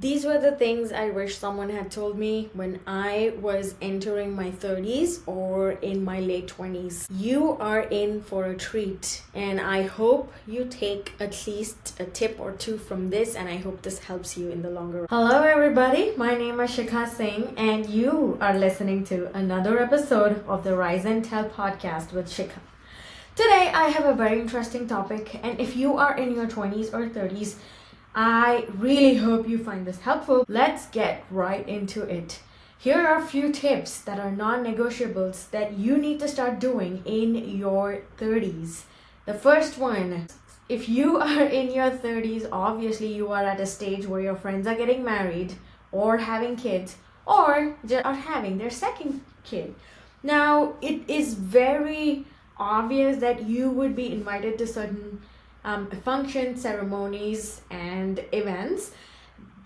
These were the things I wish someone had told me when I was entering my 30s or in my late 20s. You are in for a treat, and I hope you take at least a tip or two from this, and I hope this helps you in the longer run. Hello, everybody. My name is Sheekha Singh, and you are listening to another episode of the Rise and Tell podcast with Sheekha. Today, I have a very interesting topic, and if you are in your 20s or 30s, I really hope you find this helpful. Let's get right into it. Here are a few tips that are non-negotiables that you need to start doing in your 30s. The first one, if you are in your 30s, obviously you are at a stage where your friends are getting married or having kids or just are having their second kid. Now, it is very obvious that you would be invited to certain functions, ceremonies, and events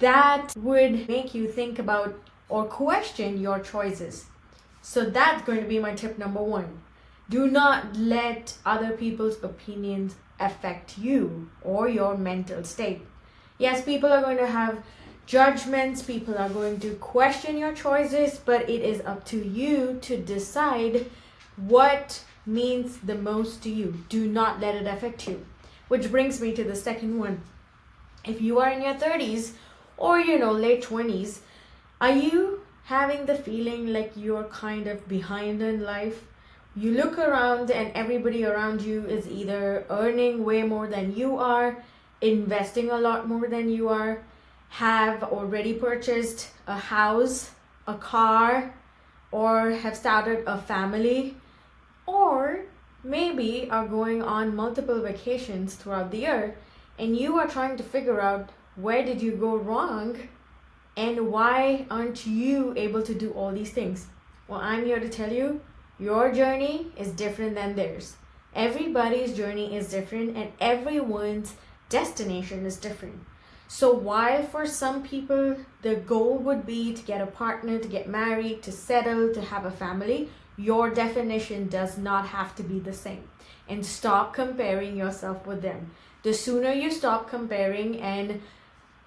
that would make you think about or question your choices. So that's going to be my tip number one. Do not let other people's opinions affect you or your mental state. Yes, people are going to have judgments, people are going to question your choices, but it is up to you to decide what means the most to you. Do not let it affect you. Which brings me to the second one. If you are in your 30s or late 20s, are you having the feeling like you're kind of behind in life? You look around and everybody around you is either earning way more than you are, investing a lot more than you are, have already purchased a house, a car, or have started a family, or maybe are going on multiple vacations throughout the year, and you are trying to figure out where did you go wrong and why aren't you able to do all these things. Well, I'm here to tell you, your journey is different than theirs. Everybody's journey is different and everyone's destination is different. So while for some people the goal would be to get a partner, to get married, to settle, to have a family, your definition does not have to be the same. And stop comparing yourself with them. The sooner you stop comparing and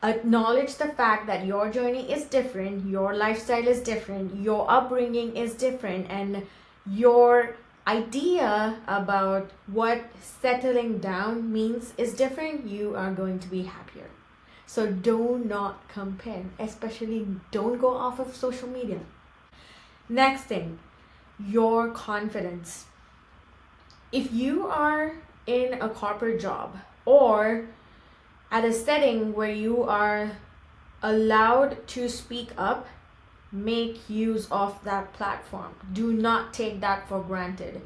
acknowledge the fact that your journey is different, your lifestyle is different, your upbringing is different, and your idea about what settling down means is different, you are going to be happier. So do not compare, especially don't go off of social media. Next thing, your confidence. If you are in a corporate job or at a setting where you are allowed to speak up, make use of that platform. Do not take that for granted.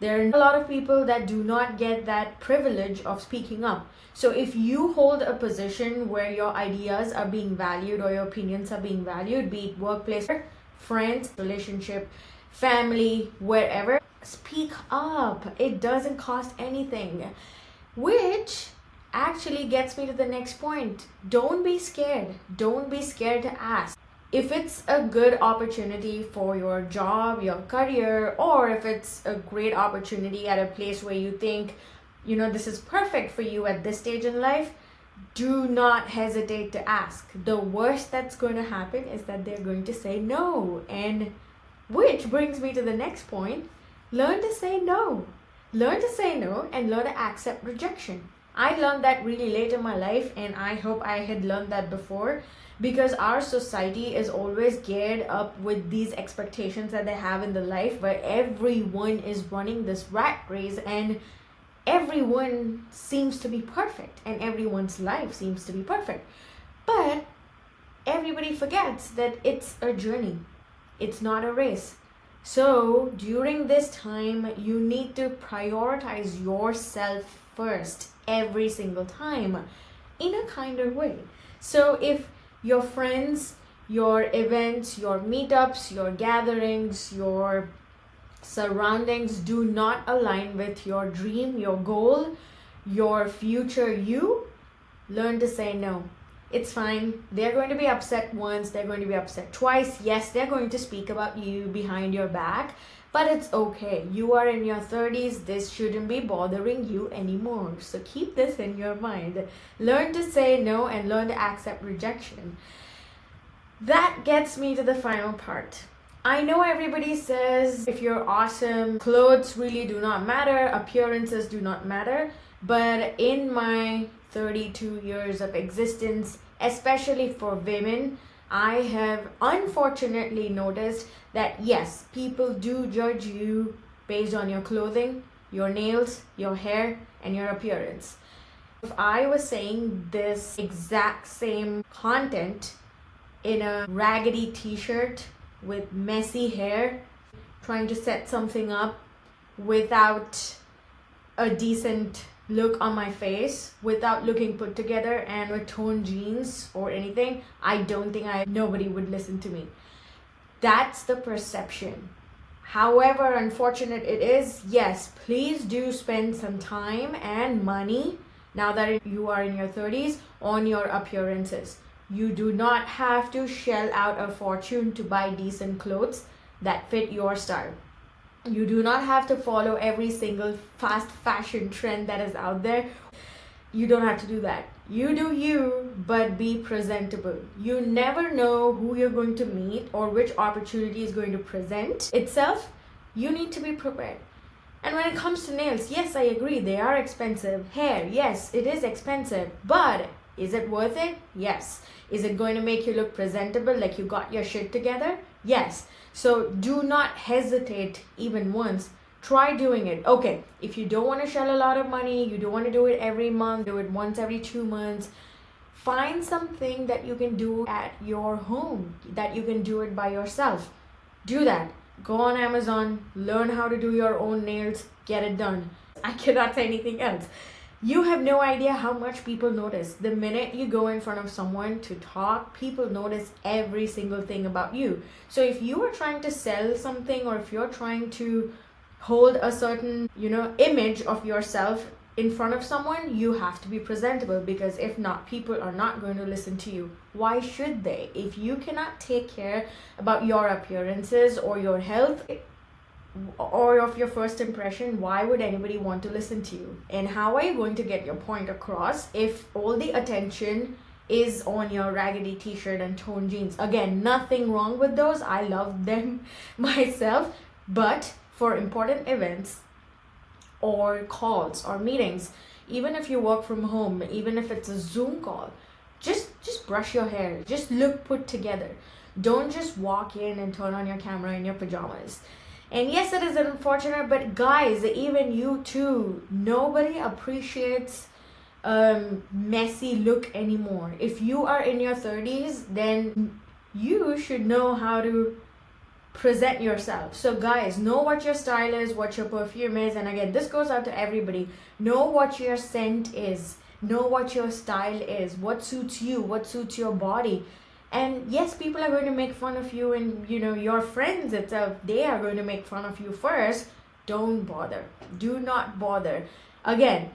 There are a lot of people that do not get that privilege of speaking up. So if you hold a position where your ideas are being valued or your opinions are being valued, be it workplace, friends, relationship, family, wherever, speak up. It doesn't cost anything. Which actually gets me to the next point. Don't be scared. Don't be scared to ask. If it's a good opportunity for your job, your career, or if it's a great opportunity at a place where you think, this is perfect for you at this stage in life, do not hesitate to ask. The worst that's going to happen is that they're going to say no. And which brings me to the next point. Learn to say no. Learn to say no and learn to accept rejection. I learned that really late in my life, and I hope I had learned that before, because our society is always geared up with these expectations that they have in the life where everyone is running this rat race and everyone seems to be perfect and everyone's life seems to be perfect. But everybody forgets that it's a journey. It's not a race. So during this time, you need to prioritize yourself first every single time in a kinder way. So if your friends, your events, your meetups, your gatherings, your surroundings do not align with your dream, your goal, your future you, learn to say no. It's fine. They're going to be upset once, they're going to be upset twice. Yes, they're going to speak about you behind your back, but it's okay. You are in your 30s. This shouldn't be bothering you anymore. So keep this in your mind. Learn to say no and learn to accept rejection. That gets me to the final part. I know everybody says if you're awesome, clothes really do not matter, appearances do not matter. But in my 32 years of existence, especially for women, I have unfortunately noticed that yes, people do judge you based on your clothing, your nails, your hair, and your appearance. If I was saying this exact same content in a raggedy t-shirt with messy hair, trying to set something up without a decent look on my face, without looking put together, and with torn jeans or anything, I don't think nobody would listen to me. That's the perception. However unfortunate it is, yes, please do spend some time and money now that you are in your 30s on your appearances. You do not have to shell out a fortune to buy decent clothes that fit your style. You do not have to follow every single fast fashion trend that is out there. You don't have to do that. You do you, but be presentable. You never know who you're going to meet or which opportunity is going to present itself. You need to be prepared. And when it comes to nails, yes, I agree, they are expensive. Hair, yes, it is expensive. But is it worth it? Yes. Is it going to make you look presentable, like you got your shit together? Yes. So do not hesitate even once. Try doing it. Okay, if you don't want to shell a lot of money, you don't want to do it every month, do it once every 2 months, find something that you can do at your home, that you can do it by yourself. Do that. Go on Amazon, learn how to do your own nails, get it done. I cannot say anything else. You have no idea how much people notice. The minute you go in front of someone to talk, people notice every single thing about you. So if you are trying to sell something, or if you're trying to hold a certain, image of yourself in front of someone, you have to be presentable, because if not, people are not going to listen to you. Why should they? If you cannot take care about your appearances or your health or of your first impression, why would anybody want to listen to you? And how are you going to get your point across if all the attention is on your raggedy t-shirt and torn jeans? Again, nothing wrong with those. I love them myself. But for important events or calls or meetings, even if you work from home, even if it's a Zoom call, just brush your hair. Just look put together. Don't just walk in and turn on your camera in your pajamas. And yes, it is unfortunate, but guys, even you too, nobody appreciates messy look anymore. If you are in your 30s, then you should know how to present yourself. So guys, know what your style is, what your perfume is, and again, this goes out to everybody. Know what your scent is, know what your style is, what suits you, what suits your body. And yes, people are going to make fun of you, and your friends itself, they are going to make fun of you first. Don't bother. Do not bother. Again,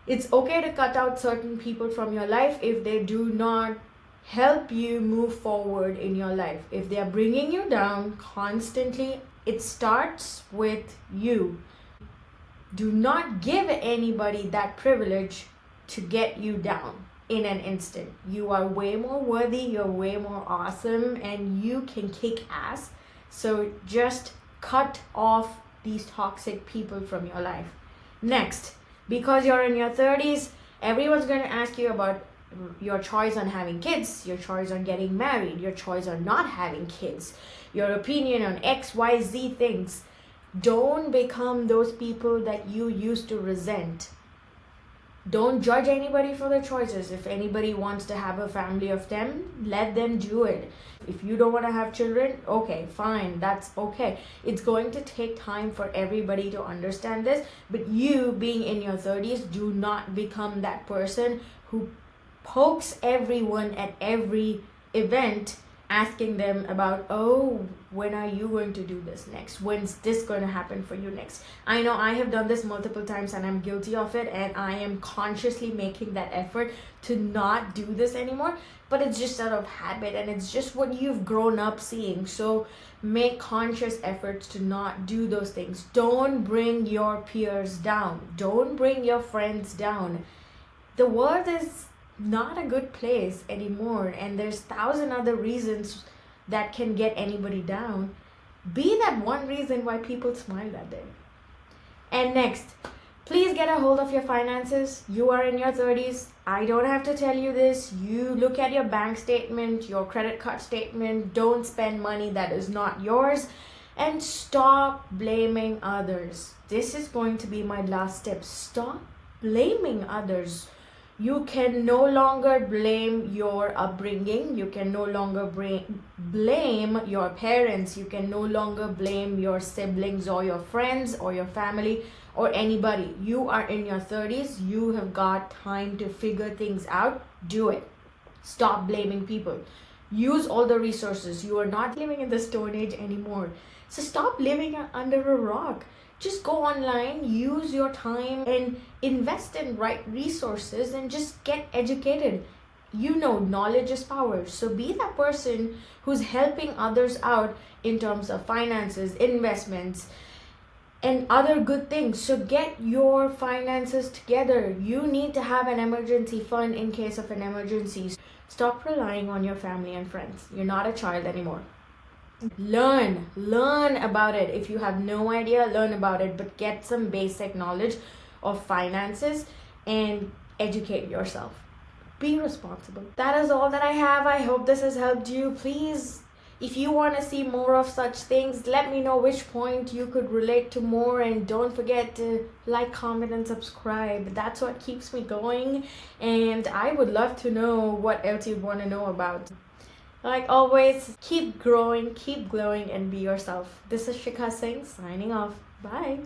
it's okay to cut out certain people from your life if they do not help you move forward in your life. If they are bringing you down constantly, it starts with you. Do not give anybody that privilege to get you down in an instant. You are way more worthy, you're way more awesome, and you can kick ass. So just cut off these toxic people from your life. Next, because you're in your 30s, everyone's going to ask you about your choice on having kids, your choice on getting married, your choice on not having kids, your opinion on XYZ things. Don't become those people that you used to resent. Don't judge anybody for their choices. If anybody wants to have a family of 10, let them do it. If you don't want to have children, okay, fine, that's okay. It's going to take time for everybody to understand this, but you being in your 30s, do not become that person who pokes everyone at every event, asking them about, oh, when are you going to do this next? When's this going to happen for you next? I know I have done this multiple times and I'm guilty of it, and I am consciously making that effort to not do this anymore, but it's just out of habit and it's just what you've grown up seeing. So make conscious efforts to not do those things. Don't bring your peers down. Don't bring your friends down. The world is not a good place anymore, and there's thousand other reasons that can get anybody down. Be that one reason why people smile that day. And next, please get a hold of your finances. You are in your 30s. I don't have to tell you this. You look at your bank statement, your credit card statement. Don't spend money that is not yours. And stop blaming others. This is going to be my last tip. Stop blaming others. You can no longer blame your upbringing. You can no longer blame your parents. You can no longer blame your siblings or your friends or your family or anybody. You are in your 30s. You have got time to figure things out. Do it. Stop blaming people. Use all the resources. You are not living in the Stone Age anymore. So stop living under a rock. Just go online, use your time and invest in right resources and just get educated. You know, knowledge is power. So be that person who's helping others out in terms of finances, investments, and other good things. So get your finances together. You need to have an emergency fund in case of an emergency. Stop relying on your family and friends. You're not a child anymore. Learn about it. If you have no idea, learn about it, but get some basic knowledge of finances and educate yourself. Be responsible. That is all that I have. I hope this has helped you. Please, if you want to see more of such things, let me know which point you could relate to more, and don't forget to like, comment, and subscribe. That's what keeps me going, and I would love to know what else you'd want to know about. Like always, keep growing, keep glowing, and be yourself. This is Sheekha Singh signing off. Bye.